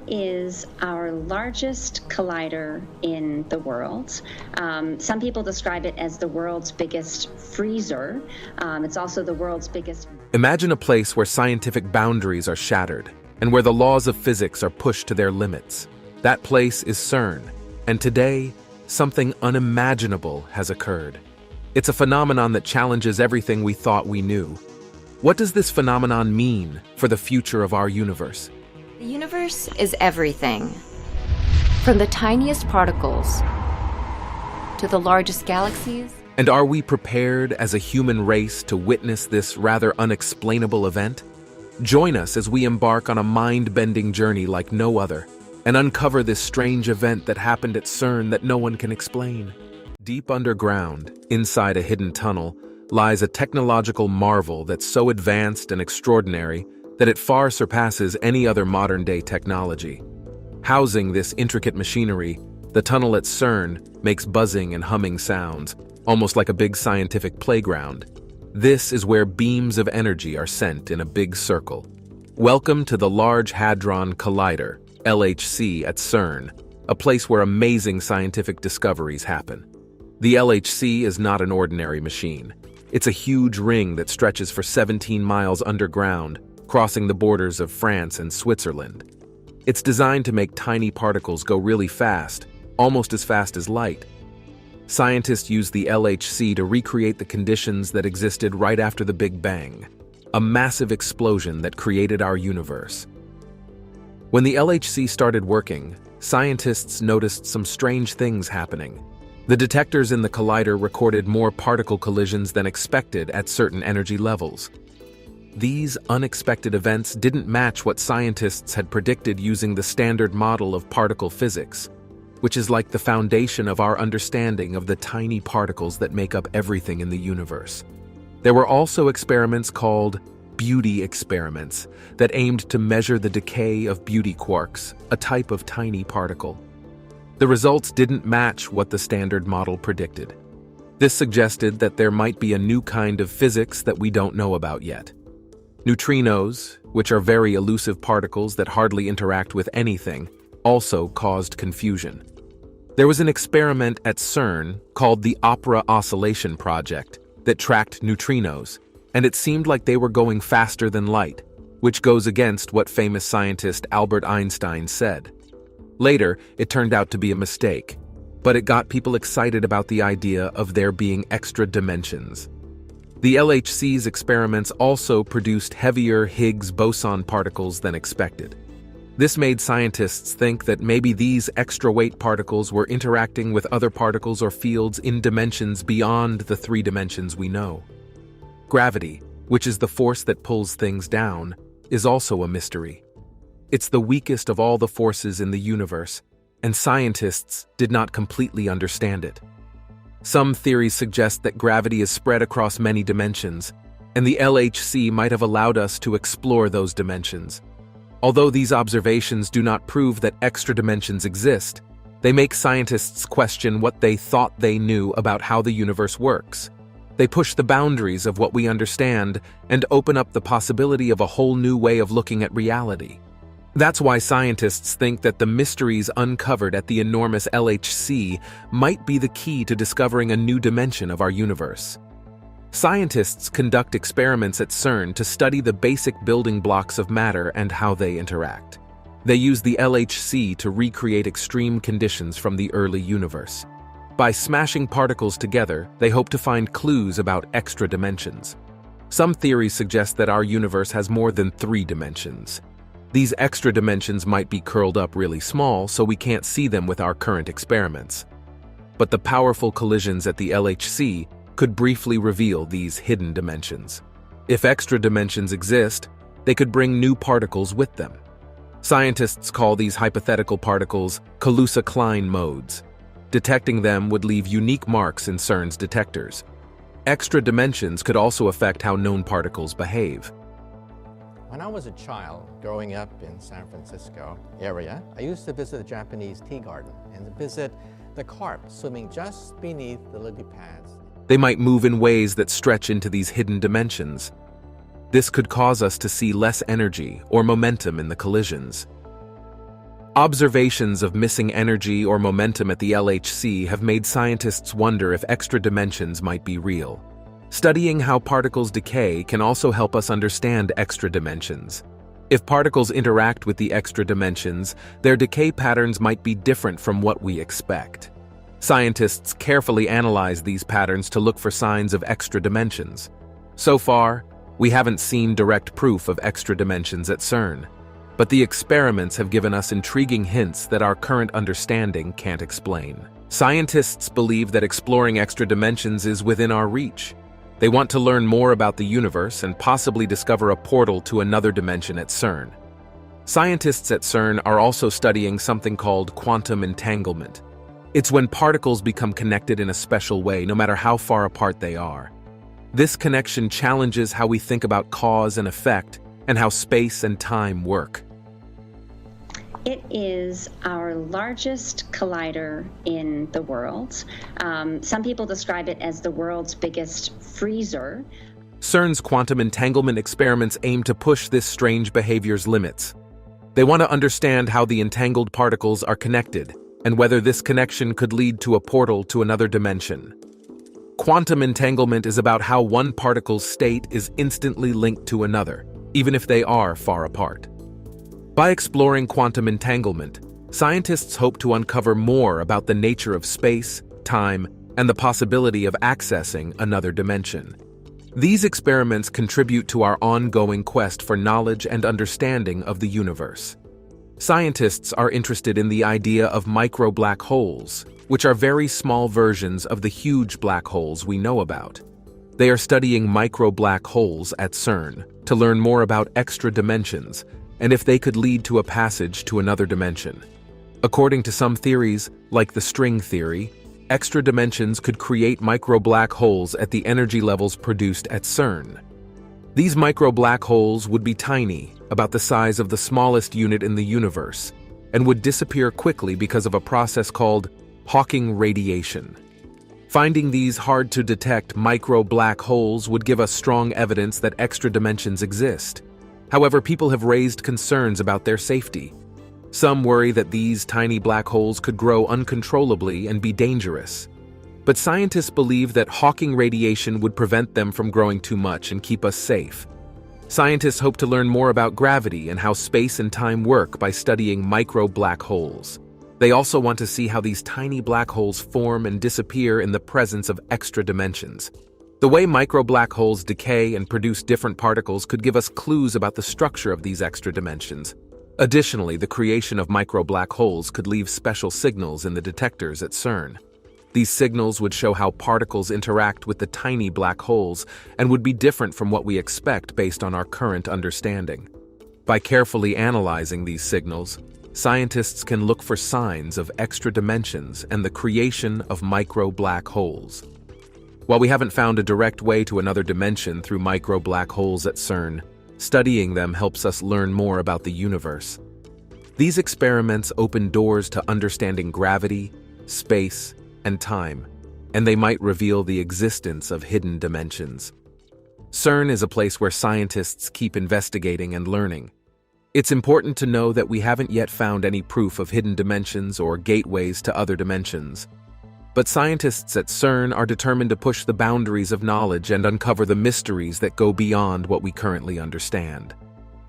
is our largest collider in the world. Some people describe it as the world's biggest freezer. It's also the world's biggest. Imagine a place where scientific boundaries are shattered and where the laws of physics are pushed to their limits. That place is CERN, and today, something unimaginable has occurred. It's a phenomenon that challenges everything we thought we knew. What does this phenomenon mean for the future of our universe? The universe is everything. From the tiniest particles to the largest galaxies. And are we prepared as a human race to witness this rather unexplainable event? Join us as we embark on a mind-bending journey like no other and uncover this strange event that happened at CERN that no one can explain. Deep underground, inside a hidden tunnel, lies a technological marvel that's so advanced and extraordinary that it far surpasses any other modern-day technology. Housing this intricate machinery, the tunnel at CERN makes buzzing and humming sounds, almost like a big scientific playground. This is where beams of energy are sent in a big circle. Welcome to the Large Hadron Collider, LHC, at CERN, a place where amazing scientific discoveries happen. The LHC is not an ordinary machine. It's a huge ring that stretches for 17 miles underground, crossing the borders of France and Switzerland. It's designed to make tiny particles go really fast, almost as fast as light. Scientists use the LHC to recreate the conditions that existed right after the Big Bang, a massive explosion that created our universe. When the LHC started working, scientists noticed some strange things happening. The detectors in the collider recorded more particle collisions than expected at certain energy levels. These unexpected events didn't match what scientists had predicted using the standard model of particle physics, which is like the foundation of our understanding of the tiny particles that make up everything in the universe. There were also experiments called beauty experiments that aimed to measure the decay of beauty quarks, a type of tiny particle. The results didn't match what the standard model predicted. This suggested that there might be a new kind of physics that we don't know about yet. Neutrinos, which are very elusive particles that hardly interact with anything, also caused confusion. There was an experiment at CERN called the Opera Oscillation Project that tracked neutrinos, and it seemed like they were going faster than light, which goes against what famous scientist Albert Einstein said. Later, it turned out to be a mistake, but it got people excited about the idea of there being extra dimensions. The LHC's experiments also produced heavier Higgs boson particles than expected. This made scientists think that maybe these extra-weight particles were interacting with other particles or fields in dimensions beyond the 3 dimensions we know. Gravity, which is the force that pulls things down, is also a mystery. It's the weakest of all the forces in the universe, and scientists did not completely understand it. Some theories suggest that gravity is spread across many dimensions, and the LHC might have allowed us to explore those dimensions. Although these observations do not prove that extra dimensions exist, they make scientists question what they thought they knew about how the universe works. They push the boundaries of what we understand and open up the possibility of a whole new way of looking at reality. That's why scientists think that the mysteries uncovered at the enormous LHC might be the key to discovering a new dimension of our universe. Scientists conduct experiments at CERN to study the basic building blocks of matter and how they interact. They use the LHC to recreate extreme conditions from the early universe. By smashing particles together, they hope to find clues about extra dimensions. Some theories suggest that our universe has more than 3 dimensions. These extra dimensions might be curled up really small, so we can't see them with our current experiments. But the powerful collisions at the LHC could briefly reveal these hidden dimensions. If extra dimensions exist, they could bring new particles with them. Scientists call these hypothetical particles Kaluza-Klein modes. Detecting them would leave unique marks in CERN's detectors. Extra dimensions could also affect how known particles behave. When I was a child growing up in San Francisco area, I used to visit a Japanese tea garden and visit the carp swimming just beneath the lily pads. They might move in ways that stretch into these hidden dimensions. This could cause us to see less energy or momentum in the collisions. Observations of missing energy or momentum at the LHC have made scientists wonder if extra dimensions might be real. Studying how particles decay can also help us understand extra dimensions. If particles interact with the extra dimensions, their decay patterns might be different from what we expect. Scientists carefully analyze these patterns to look for signs of extra dimensions. So far, we haven't seen direct proof of extra dimensions at CERN, but the experiments have given us intriguing hints that our current understanding can't explain. Scientists believe that exploring extra dimensions is within our reach. They want to learn more about the universe and possibly discover a portal to another dimension at CERN. Scientists at CERN are also studying something called quantum entanglement. It's when particles become connected in a special way, no matter how far apart they are. This connection challenges how we think about cause and effect and how space and time work. It is our largest collider in the world. Some people describe it as the world's biggest freezer. CERN's quantum entanglement experiments aim to push this strange behavior's limits. They want to understand how the entangled particles are connected and whether this connection could lead to a portal to another dimension. Quantum entanglement is about how one particle's state is instantly linked to another, even if they are far apart. By exploring quantum entanglement, scientists hope to uncover more about the nature of space, time, and the possibility of accessing another dimension. These experiments contribute to our ongoing quest for knowledge and understanding of the universe. Scientists are interested in the idea of micro-black holes, which are very small versions of the huge black holes we know about. They are studying micro-black holes at CERN to learn more about extra dimensions and if they could lead to a passage to another dimension. According to some theories, like the string theory, extra dimensions could create micro-black holes at the energy levels produced at CERN. These micro-black holes would be tiny, about the size of the smallest unit in the universe, and would disappear quickly because of a process called Hawking radiation. Finding these hard-to-detect micro-black holes would give us strong evidence that extra dimensions exist. However, people have raised concerns about their safety. Some worry that these tiny black holes could grow uncontrollably and be dangerous. But scientists believe that Hawking radiation would prevent them from growing too much and keep us safe. Scientists hope to learn more about gravity and how space and time work by studying micro-black holes. They also want to see how these tiny black holes form and disappear in the presence of extra dimensions. The way micro-black holes decay and produce different particles could give us clues about the structure of these extra dimensions. Additionally, the creation of micro-black holes could leave special signals in the detectors at CERN. These signals would show how particles interact with the tiny black holes and would be different from what we expect based on our current understanding. By carefully analyzing these signals, scientists can look for signs of extra dimensions and the creation of micro-black holes. While we haven't found a direct way to another dimension through micro-black holes at CERN, studying them helps us learn more about the universe. These experiments open doors to understanding gravity, space, and time, and they might reveal the existence of hidden dimensions. CERN is a place where scientists keep investigating and learning. It's important to know that we haven't yet found any proof of hidden dimensions or gateways to other dimensions. But scientists at CERN are determined to push the boundaries of knowledge and uncover the mysteries that go beyond what we currently understand.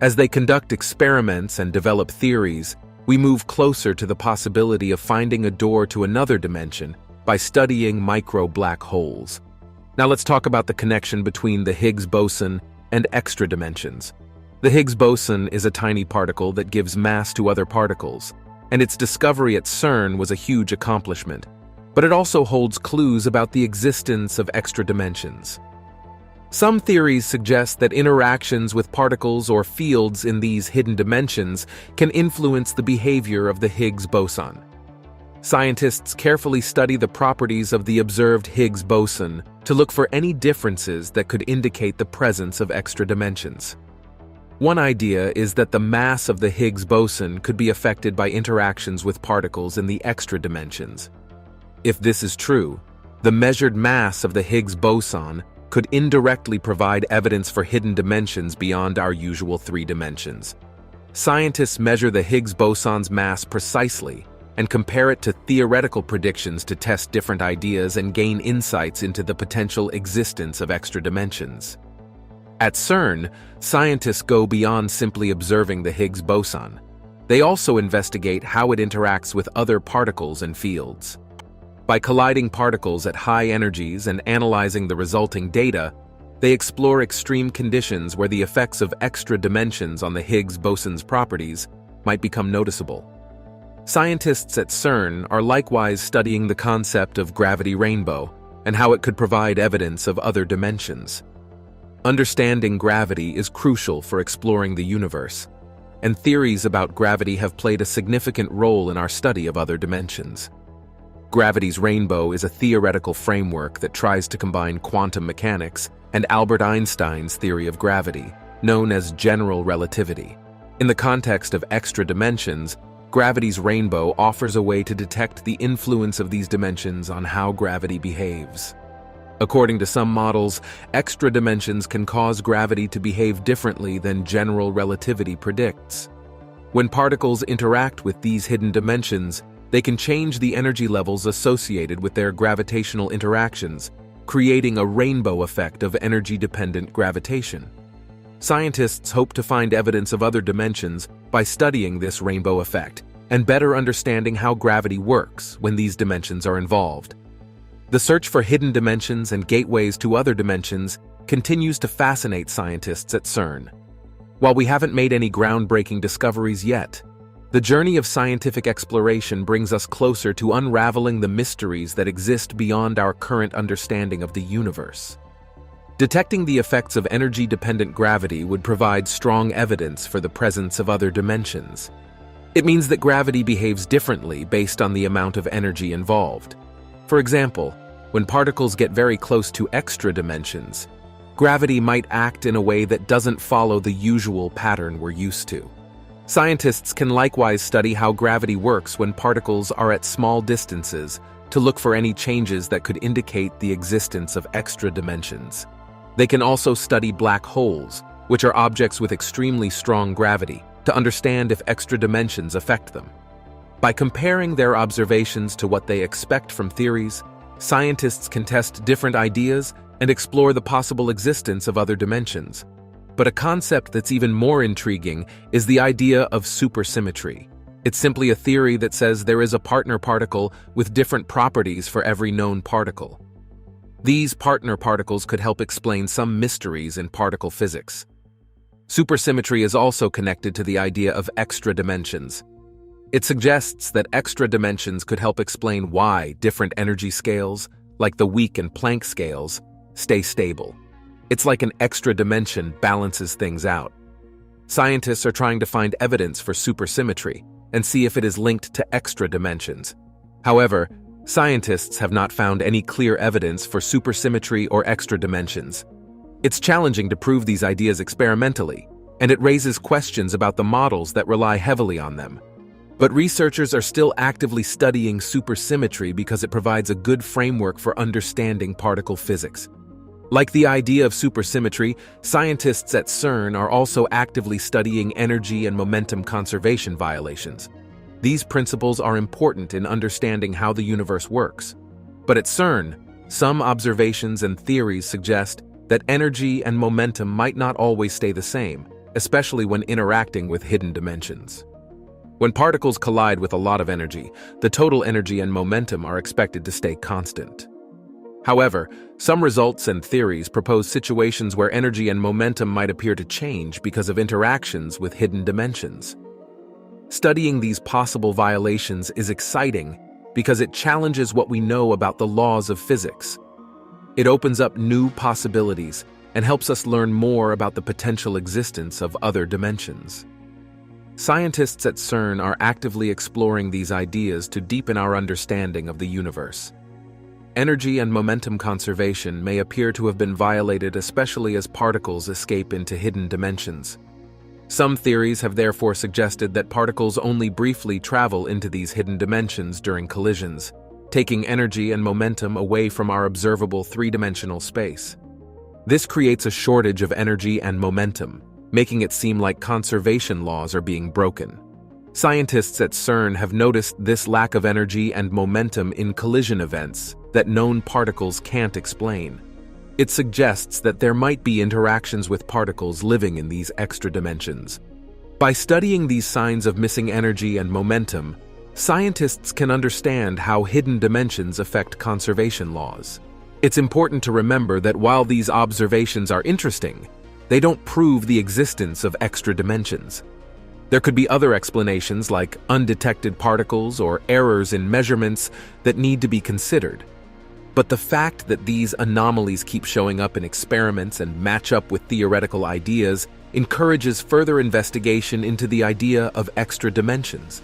As they conduct experiments and develop theories, we move closer to the possibility of finding a door to another dimension by studying micro-black holes. Now let's talk about the connection between the Higgs boson and extra dimensions. The Higgs boson is a tiny particle that gives mass to other particles, and its discovery at CERN was a huge accomplishment. But it also holds clues about the existence of extra dimensions. Some theories suggest that interactions with particles or fields in these hidden dimensions can influence the behavior of the Higgs boson. Scientists carefully study the properties of the observed Higgs boson to look for any differences that could indicate the presence of extra dimensions. One idea is that the mass of the Higgs boson could be affected by interactions with particles in the extra dimensions. If this is true, the measured mass of the Higgs boson could indirectly provide evidence for hidden dimensions beyond our usual 3 dimensions. scientists measure the Higgs boson's mass precisely and compare it to theoretical predictions to test different ideas and gain insights into the potential existence of extra dimensions. At CERN, scientists go beyond simply observing the Higgs boson. They also investigate how it interacts with other particles and fields. By colliding particles at high energies and analyzing the resulting data, they explore extreme conditions where the effects of extra dimensions on the Higgs boson's properties might become noticeable. Scientists at CERN are likewise studying the concept of gravity rainbow and how it could provide evidence of other dimensions. Understanding gravity is crucial for exploring the universe, and theories about gravity have played a significant role in our study of other dimensions. Gravity's rainbow is a theoretical framework that tries to combine quantum mechanics and Albert Einstein's theory of gravity, known as general relativity. In the context of extra dimensions, gravity's rainbow offers a way to detect the influence of these dimensions on how gravity behaves. According to some models, extra dimensions can cause gravity to behave differently than general relativity predicts. When particles interact with these hidden dimensions, they can change the energy levels associated with their gravitational interactions, creating a rainbow effect of energy-dependent gravitation. Scientists hope to find evidence of other dimensions by studying this rainbow effect and better understanding how gravity works when these dimensions are involved. The search for hidden dimensions and gateways to other dimensions continues to fascinate scientists at CERN. While we haven't made any groundbreaking discoveries yet, the journey of scientific exploration brings us closer to unraveling the mysteries that exist beyond our current understanding of the universe. Detecting the effects of energy-dependent gravity would provide strong evidence for the presence of other dimensions. It means that gravity behaves differently based on the amount of energy involved. For example, when particles get very close to extra dimensions, gravity might act in a way that doesn't follow the usual pattern we're used to. Scientists can likewise study how gravity works when particles are at small distances to look for any changes that could indicate the existence of extra dimensions. They can also study black holes, which are objects with extremely strong gravity, to understand if extra dimensions affect them. By comparing their observations to what they expect from theories, scientists can test different ideas and explore the possible existence of other dimensions. But a concept that's even more intriguing is the idea of supersymmetry. It's simply a theory that says there is a partner particle with different properties for every known particle. These partner particles could help explain some mysteries in particle physics. Supersymmetry is also connected to the idea of extra dimensions. It suggests that extra dimensions could help explain why different energy scales, like the weak and Planck scales, stay stable. It's like an extra dimension balances things out. Scientists are trying to find evidence for supersymmetry and see if it is linked to extra dimensions. However, scientists have not found any clear evidence for supersymmetry or extra dimensions. It's challenging to prove these ideas experimentally, and it raises questions about the models that rely heavily on them. But researchers are still actively studying supersymmetry because it provides a good framework for understanding particle physics. Like the idea of supersymmetry, scientists at CERN are also actively studying energy and momentum conservation violations. These principles are important in understanding how the universe works. But at CERN, some observations and theories suggest that energy and momentum might not always stay the same, especially when interacting with hidden dimensions. When particles collide with a lot of energy, the total energy and momentum are expected to stay constant. However, some results and theories propose situations where energy and momentum might appear to change because of interactions with hidden dimensions. Studying these possible violations is exciting because it challenges what we know about the laws of physics. It opens up new possibilities and helps us learn more about the potential existence of other dimensions. Scientists at CERN are actively exploring these ideas to deepen our understanding of the universe. Energy and momentum conservation may appear to have been violated, especially as particles escape into hidden dimensions. Some theories have therefore suggested that particles only briefly travel into these hidden dimensions during collisions, taking energy and momentum away from our observable three-dimensional space. This creates a shortage of energy and momentum, making it seem like conservation laws are being broken. Scientists at CERN have noticed this lack of energy and momentum in collision events that known particles can't explain. It suggests that there might be interactions with particles living in these extra dimensions. By studying these signs of missing energy and momentum, scientists can understand how hidden dimensions affect conservation laws. It's important to remember that while these observations are interesting, they don't prove the existence of extra dimensions. There could be other explanations like undetected particles or errors in measurements that need to be considered. But the fact that these anomalies keep showing up in experiments and match up with theoretical ideas encourages further investigation into the idea of extra dimensions.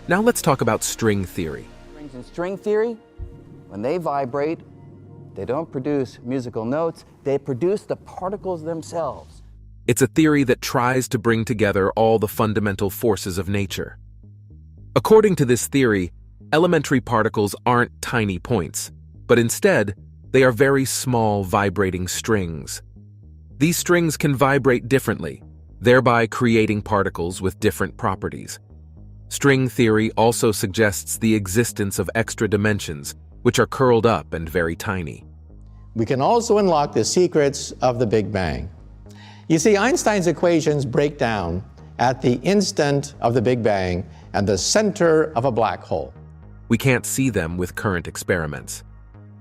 Now let's talk about string theory. In string theory, when they vibrate, they don't produce musical notes, they produce the particles themselves. It's a theory that tries to bring together all the fundamental forces of nature. According to this theory, elementary particles aren't tiny points, but instead, they are very small vibrating strings. These strings can vibrate differently, thereby creating particles with different properties. String theory also suggests the existence of extra dimensions, which are curled up and very tiny. We can also unlock the secrets of the Big Bang. You see, Einstein's equations break down at the instant of the Big Bang and the center of a black hole. We can't see them with current experiments.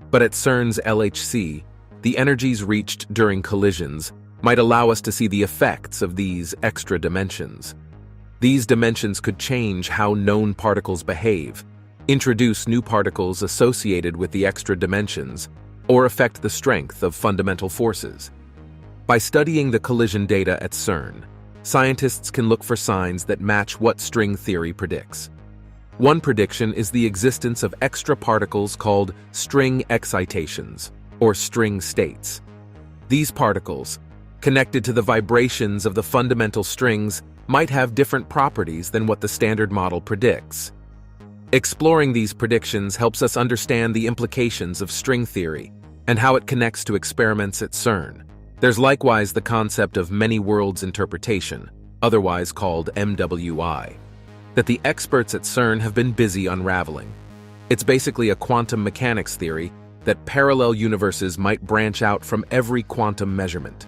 But at CERN's LHC, the energies reached during collisions might allow us to see the effects of these extra dimensions. These dimensions could change how known particles behave, introduce new particles associated with the extra dimensions, or affect the strength of fundamental forces. By studying the collision data at CERN, scientists can look for signs that match what string theory predicts. One prediction is the existence of extra particles called string excitations, or string states. These particles, connected to the vibrations of the fundamental strings, might have different properties than what the standard model predicts. Exploring these predictions helps us understand the implications of string theory and how it connects to experiments at CERN. There's likewise the concept of many worlds interpretation, otherwise called MWI, that the experts at CERN have been busy unraveling. It's basically a quantum mechanics theory that parallel universes might branch out from every quantum measurement.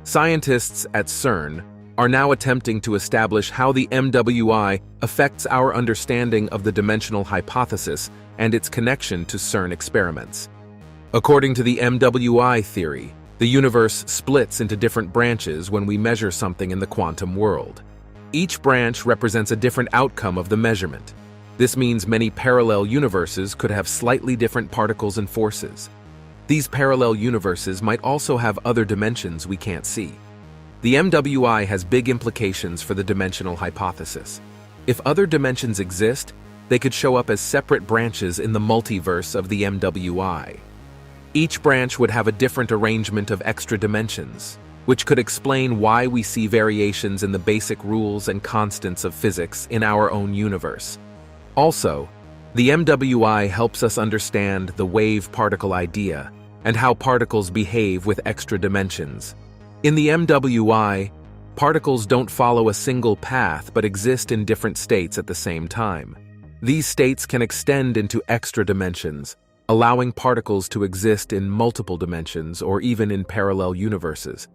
Scientists at CERN are now attempting to establish how the MWI affects our understanding of the dimensional hypothesis and its connection to CERN experiments. According to the MWI theory, the universe splits into different branches when we measure something in the quantum world. Each branch represents a different outcome of the measurement. This means many parallel universes could have slightly different particles and forces. These parallel universes might also have other dimensions we can't see. The MWI has big implications for the dimensional hypothesis. If other dimensions exist, they could show up as separate branches in the multiverse of the MWI. Each branch would have a different arrangement of extra dimensions, which could explain why we see variations in the basic rules and constants of physics in our own universe. Also, the MWI helps us understand the wave-particle idea and how particles behave with extra dimensions. In the MWI, particles don't follow a single path but exist in different states at the same time. These states can extend into extra dimensions, allowing particles to exist in multiple dimensions or even in parallel universes.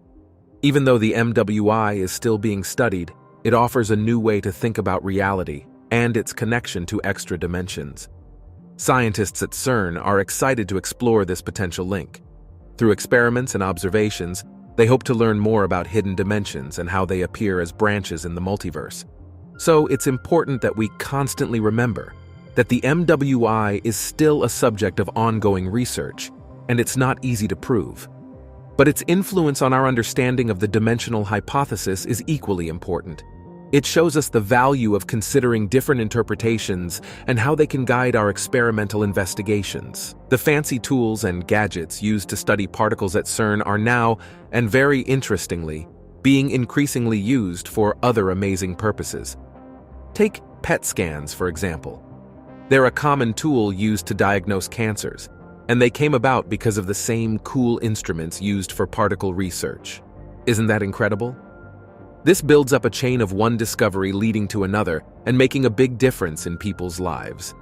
Even though the MWI is still being studied, it offers a new way to think about reality and its connection to extra dimensions. Scientists at CERN are excited to explore this potential link. Through experiments and observations, they hope to learn more about hidden dimensions and how they appear as branches in the multiverse. So it's important that we constantly remember that the MWI is still a subject of ongoing research, and it's not easy to prove. But its influence on our understanding of the dimensional hypothesis is equally important. It shows us the value of considering different interpretations and how they can guide our experimental investigations. The fancy tools and gadgets used to study particles at CERN are now, and very interestingly, being increasingly used for other amazing purposes. Take PET scans, for example. They're a common tool used to diagnose cancers, and they came about because of the same cool instruments used for particle research. Isn't that incredible? This builds up a chain of one discovery leading to another and making a big difference in people's lives.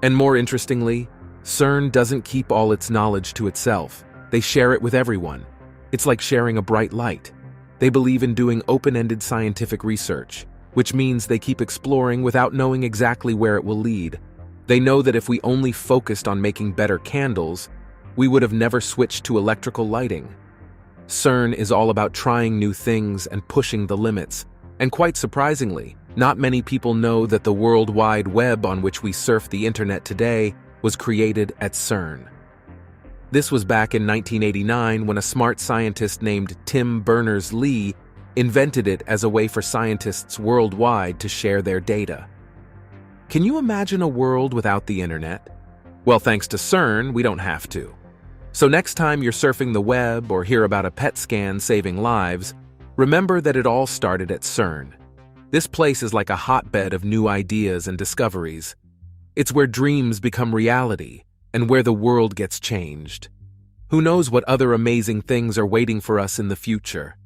And more interestingly, CERN doesn't keep all its knowledge to itself. They share it with everyone. It's like sharing a bright light. They believe in doing open-ended scientific research, which means they keep exploring without knowing exactly where it will lead. They know that if we only focused on making better candles, we would have never switched to electrical lighting. CERN is all about trying new things and pushing the limits. And quite surprisingly, not many people know that the World Wide Web on which we surf the internet today was created at CERN. This was back in 1989 when a smart scientist named Tim Berners-Lee invented it as a way for scientists worldwide to share their data. Can you imagine a world without the internet? Well, thanks to CERN, we don't have to. So next time you're surfing the web or hear about a PET scan saving lives, remember that it all started at CERN. This place is like a hotbed of new ideas and discoveries. It's where dreams become reality and where the world gets changed. Who knows what other amazing things are waiting for us in the future?